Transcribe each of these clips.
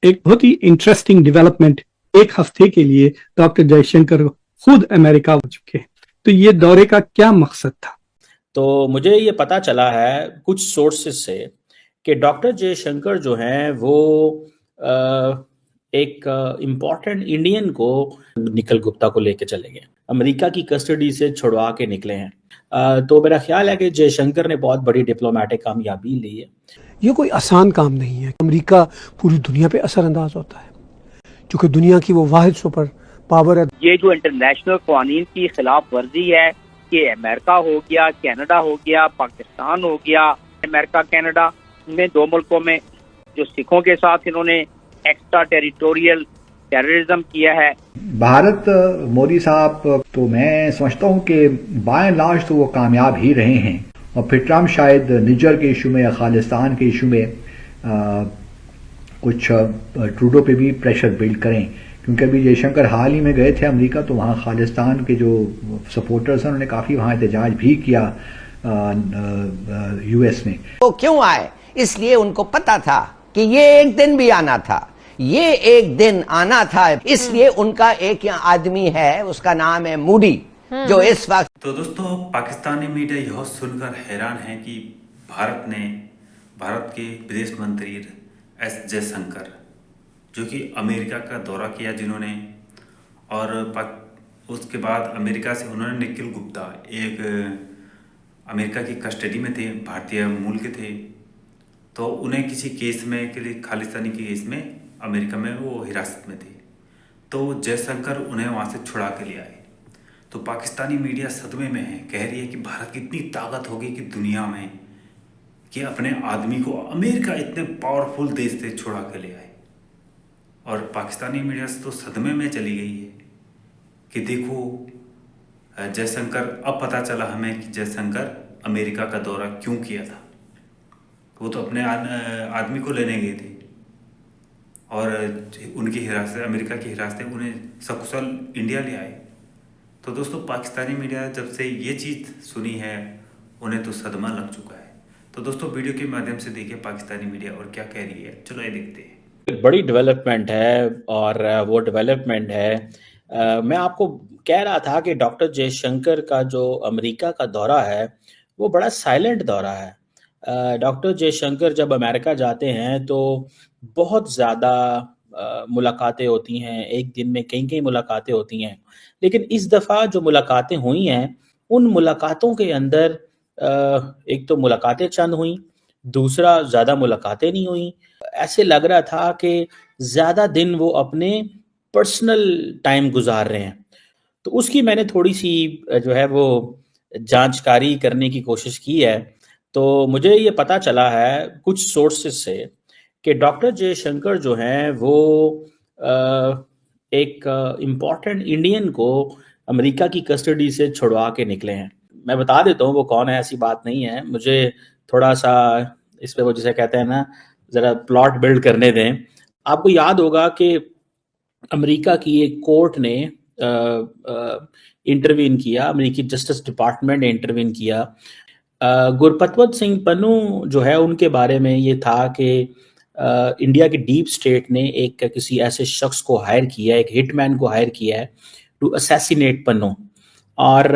एक बहुत ही interesting development, एक हफ्ते के लिए डॉक्टर जयशंकर खुद अमेरिका हो चुके हैं। तो ये दौरे का क्या मकसद था? तो मुझे ये पता चला है कुछ सोर्सेज से कि डॉक्टर जयशंकर जो हैं वो एक इम्पॉर्टेंट इंडियन को निखिल गुप्ता को लेके चले गए, अमेरिका की कस्टडी से छुड़वा के निकले हैं। तो मेरा ख्याल है कि जयशंकर ने बहुत बड़ी डिप्लोमेटिक कामयाबी ली है। ये कोई आसान काम नहीं है। अमेरिका पूरी दुनिया पे असरअंदाज होता है क्योंकि दुनिया की वो वाहिद सुपर पावर है। ये जो इंटरनेशनल कानून की खिलाफ वर्जी है कि अमेरिका हो गया, कनाडा हो गया, पाकिस्तान हो गया, अमेरिका कनाडा में दो मुल्कों में जो सिखों के साथ इन्होंने एक्स्ट्रा टेरिटोरियल टेररिज्म किया है। भारत मोदी साहब तो मैं समझता हूँ कि बाय एंड लार्ज तो वो कामयाब ही रहे हैं, और फिर ट्रम्प शायद निजर के इशू में या खालिस्तान के इशू में कुछ ट्रूडो पे भी प्रेशर बिल्ड करें, क्योंकि अभी जयशंकर हाल ही में गए थे अमेरिका, तो वहाँ खालिस्तान के जो सपोर्टर्स हैं उन्होंने काफ़ी वहाँ एहतजाज भी किया यूएस में। तो क्यों आए? इसलिए उनको पता था कि ये एक दिन भी आना था, ये एक दिन आना था। इसलिए उनका एक आदमी है, उसका नाम है मूडी, जो इस वक्त। तो दोस्तों, पाकिस्तानी मीडिया यह सुनकर हैरान है कि भारत के विदेश मंत्री एस जयशंकर, जो कि अमेरिका का दौरा किया जिन्होंने, और उसके बाद अमेरिका से उन्होंने निखिल गुप्ता, एक अमेरिका की कस्टडी में थे, भारतीय मूल के थे, तो उन्हें किसी केस में के लिए खालिस्तानी के केस में अमेरिका में वो हिरासत में थे, तो जयशंकर उन्हें वहाँ से छुड़ा के ले आए। तो पाकिस्तानी मीडिया सदमे में है, कह रही है कि भारत की इतनी ताकत होगी कि दुनिया में कि अपने आदमी को अमेरिका इतने पावरफुल देश से छुड़ा के ले आए। और पाकिस्तानी मीडिया तो सदमे में चली गई है कि देखो जयशंकर, अब पता चला हमें कि जयशंकर अमेरिका का दौरा क्यों किया था। वो तो अपने आदमी को लेने गए थे और उनकी हिरासत, अमेरिका की हिरासत, उन्हें सकुशल इंडिया ले आए। तो दोस्तों, पाकिस्तानी मीडिया जब से ये चीज़ सुनी है उन्हें तो सदमा लग चुका है। तो दोस्तों, वीडियो के माध्यम से देखिए पाकिस्तानी मीडिया और क्या कह रही है, चलो ये देखते हैं। बड़ी डेवलपमेंट है, और वो डेवलपमेंट है, मैं आपको कह रहा था कि डॉक्टर जयशंकर का जो अमेरिका का दौरा है वो बड़ा साइलेंट दौरा है। डॉक्टर जयशंकर जब अमेरिका जाते हैं तो बहुत ज़्यादा मुलाकातें होती हैं, एक दिन में कई कई मुलाकातें होती हैं, लेकिन इस दफ़ा जो मुलाकातें हुई हैं उन मुलाकातों के अंदर एक तो मुलाकातें चंद हुई, दूसरा ज़्यादा मुलाकातें नहीं हुई। ऐसे लग रहा था कि ज़्यादा दिन वो अपने पर्सनल टाइम गुजार रहे हैं। तो उसकी मैंने थोड़ी सी जो है वो जांचकारी करने की कोशिश की है। तो मुझे ये पता चला है कुछ सोर्सेज से कि डॉक्टर जयशंकर जो हैं वो एक इम्पॉर्टेंट इंडियन को अमेरिका की कस्टडी से छुड़वा के निकले हैं। मैं बता देता हूँ वो कौन है, ऐसी बात नहीं है, मुझे थोड़ा सा इस पे वो जिसे कहते हैं ना, ज़रा प्लॉट बिल्ड करने दें। आपको याद होगा कि अमेरिका की एक कोर्ट ने इंटरवीन किया, अमेरिकी जस्टिस डिपार्टमेंट ने इंटरवीन किया। गुरपतवत सिंह पन्नू जो है उनके बारे में ये था कि इंडिया की डीप स्टेट ने एक किसी ऐसे शख्स को हायर किया, एक हिटमैन को हायर किया है टू असैसिनेट पन्नू, और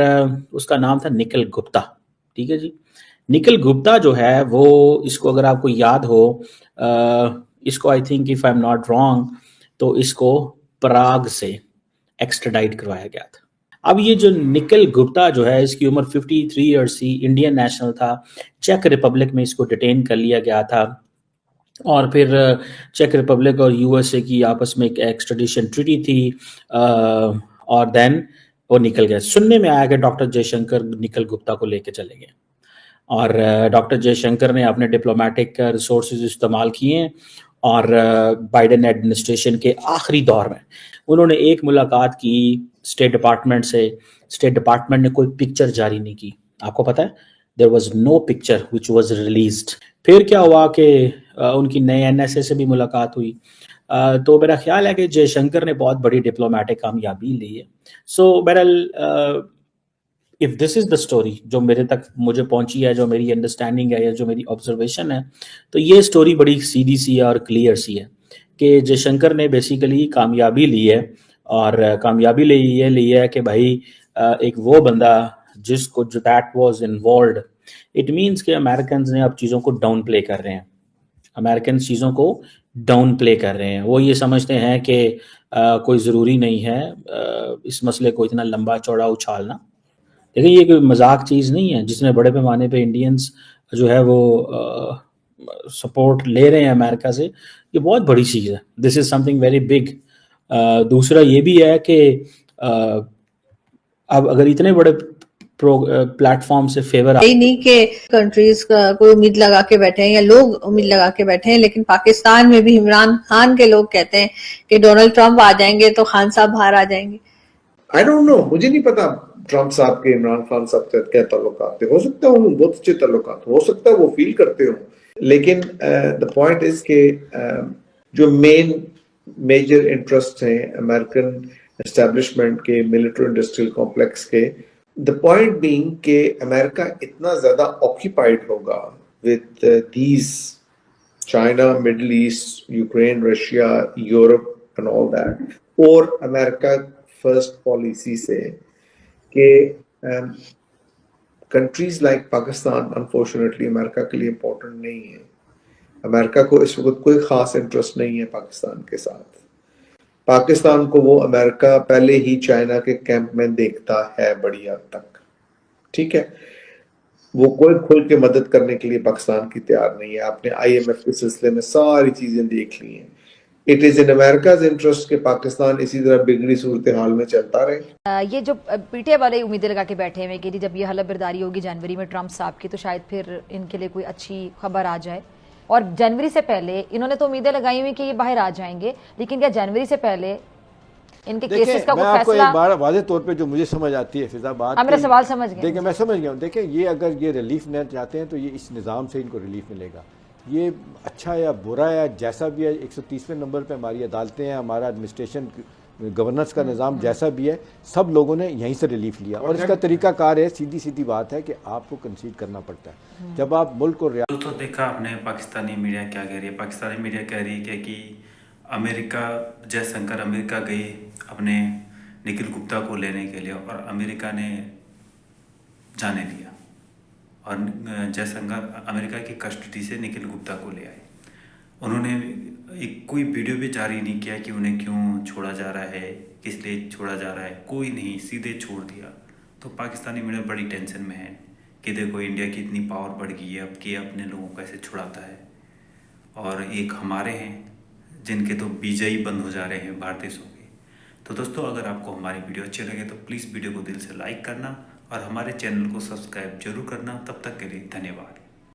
उसका नाम था निखिल गुप्ता। ठीक है जी, निखिल गुप्ता जो है वो, इसको अगर आपको याद हो, इसको I think if I am not wrong तो इसको पराग से एक्स्ट्राडाइट करवाया गया था। अब ये जो निखिल गुप्ता जो है, इसकी उम्र 53 ईयर्स थी, इंडियन नेशनल था, चेक रिपब्लिक में इसको डिटेन कर लिया गया था, और फिर चेक रिपब्लिक और यूएसए की आपस में एक एक्सट्रेडिशन ट्रीटी थी, और देन वो निकल गए। सुनने में आया कि डॉक्टर जयशंकर निखिल गुप्ता को लेके चले गए, और डॉक्टर जयशंकर ने अपने डिप्लोमेटिक रिसोर्सेज इस्तेमाल किए, और बाइडेन एडमिनिस्ट्रेशन के आखिरी दौर में उन्होंने एक मुलाकात की स्टेट डिपार्टमेंट से। स्टेट डिपार्टमेंट ने कोई पिक्चर जारी नहीं की, आपको पता है, there was no picture which was released. फिर क्या हुआ कि उनकी नए एनएसए से भी मुलाकात हुई। तो मेरा ख्याल है कि जयशंकर ने बहुत बड़ी डिप्लोमेटिक कामयाबी ली है। सो बहरहाल, if this is the story जो मुझे पहुंची है, जो मेरी अंडरस्टैंडिंग है या जो मेरी ऑब्जर्वेशन है, तो ये स्टोरी बड़ी सीधी सी है और क्लियर सी है कि जयशंकर ने बेसिकली कामयाबी ली है, और कामयाबी ली है कि भाई एक वो बंदा जिसको जो that was involved, it means कि अमेरिकन ने अब चीज़ों को डाउन प्ले कर रहे हैं। अमेरिकन चीज़ों को डाउन प्ले कर रहे हैं। वो ये समझते हैं कि कोई ज़रूरी नहीं है इस मसले को इतना लंबा चौड़ा उछालना। देखिए ये कोई मजाक चीज़ नहीं है जिसमें बड़े पैमाने पे इंडियंस जो है वो सपोर्ट ले रहे हैं अमेरिका से। ये बहुत बड़ी चीज़ है, this is something very big. दूसरा ये भी है कि अब अगर इतने बड़े प्लेटफॉर्म से फेवर यही नहीं कि कंट्रीज का कोई उम्मीद लगा के बैठे हैं या लोग उम्मीद लगा के बैठे हैं, लेकिन पाकिस्तान में भी इमरान खान के लोग कहते हैं कि डोनाल्ड ट्रंप आ जाएंगे तो खान साहब बाहर आ जाएंगे। आई डोंट नो, मुझे नहीं पता ट्रंप साहब के इमरान खान साहब से क्या ताल्लुकात थे। हो सकता है उन्हें बहुत अच्छे ताल्लुकात हो सकता है वो फील करते हो, लेकिन द पॉइंट इज के जो मेजर इंटरेस्ट हैं अमेरिकन एस्टेब्लिशमेंट के मिलिट्री इंडस्ट्रियल कॉम्प्लेक्स के, द पॉइंट बीइंग के अमेरिका इतना ज्यादा ऑक्यूपाइड होगा with these China, middle east, Ukraine, Russia, Europe and all that, और अमेरिका फर्स्ट पॉलिसी से कि countries like Pakistan unfortunately America के लिए इम्पोर्टेंट नहीं है। अमेरिका को इस वक्त कोई खास इंटरेस्ट नहीं है पाकिस्तान के साथ। पाकिस्तान को वो अमेरिका पहले ही चाइना के कैंप में देखता है बड़ी हद तक, ठीक है। वो कोई खुल के मदद करने के लिए पाकिस्तान की तैयार नहीं है। आपने IMF के सिलसिले में सारी चीजें देख ली हैं। It is in America's interest के पाकिस्तान इसी तरह बिगड़ी सूरत हाल में चलता रहे। ये जो पीटीआई वाले उम्मीदें लगा के बैठे हैं कि जब ये हलफ बर्दारी होगी जनवरी में ट्रंप साहब की, तो शायद फिर इनके लिए कोई अच्छी खबर आ जाए। और जनवरी से पहले इन्होंने तो उम्मीदें लगाई हुई कि ये बाहर आ जाएंगे, लेकिन क्या जनवरी से पहले इनके केसेस का कोई फैसला? एक बार वाज़ेह तौर पे जो मुझे समझ आती है फिजाबाद, मेरा सवाल समझ गए। देखिए मैं समझ गया हूँ। देखिए ये अगर ये रिलीफ लेना चाहते हैं तो ये इस निज़ाम से इनको रिलीफ मिलेगा। ये अच्छा या बुरा है जैसा भी है, 130वें नंबर पे हमारी अदालतें हैं, हमारा एडमिनिस्ट्रेशन गवर्नेंस का निज़ाम जैसा भी है, सब लोगों ने यहीं से रिलीफ लिया। और इसका तरीकाकार है, सीधी सीधी बात है कि आपको कंसीड करना पड़ता है जब आप मुल्क को। तो देखा आपने पाकिस्तानी मीडिया क्या कह रही है। पाकिस्तानी मीडिया कह रही है कि अमेरिका, जयशंकर अमेरिका गए अपने निखिल गुप्ता को लेने के लिए और अमेरिका ने जाने दिया और जयशंकर अमेरिका की कस्टडी से निखिल गुप्ता को ले आए। उन्होंने एक कोई वीडियो भी जारी नहीं किया कि उन्हें क्यों छोड़ा जा रहा है, किस लिए छोड़ा जा रहा है, कोई नहीं, सीधे छोड़ दिया। तो पाकिस्तानी मीडिया बड़ी टेंशन में है कि देखो इंडिया की इतनी पावर बढ़ गई है अब कि अपने लोगों को ऐसे छुड़ाता है। और एक हमारे हैं जिनके तो वीज़ा ही बंद हो जा रहे हैं बाहर देशों के। तो दोस्तों अगर आपको हमारी वीडियो अच्छी लगे तो प्लीज़ वीडियो को दिल से लाइक करना और हमारे चैनल को सब्सक्राइब जरूर करना। तब तक के लिए धन्यवाद।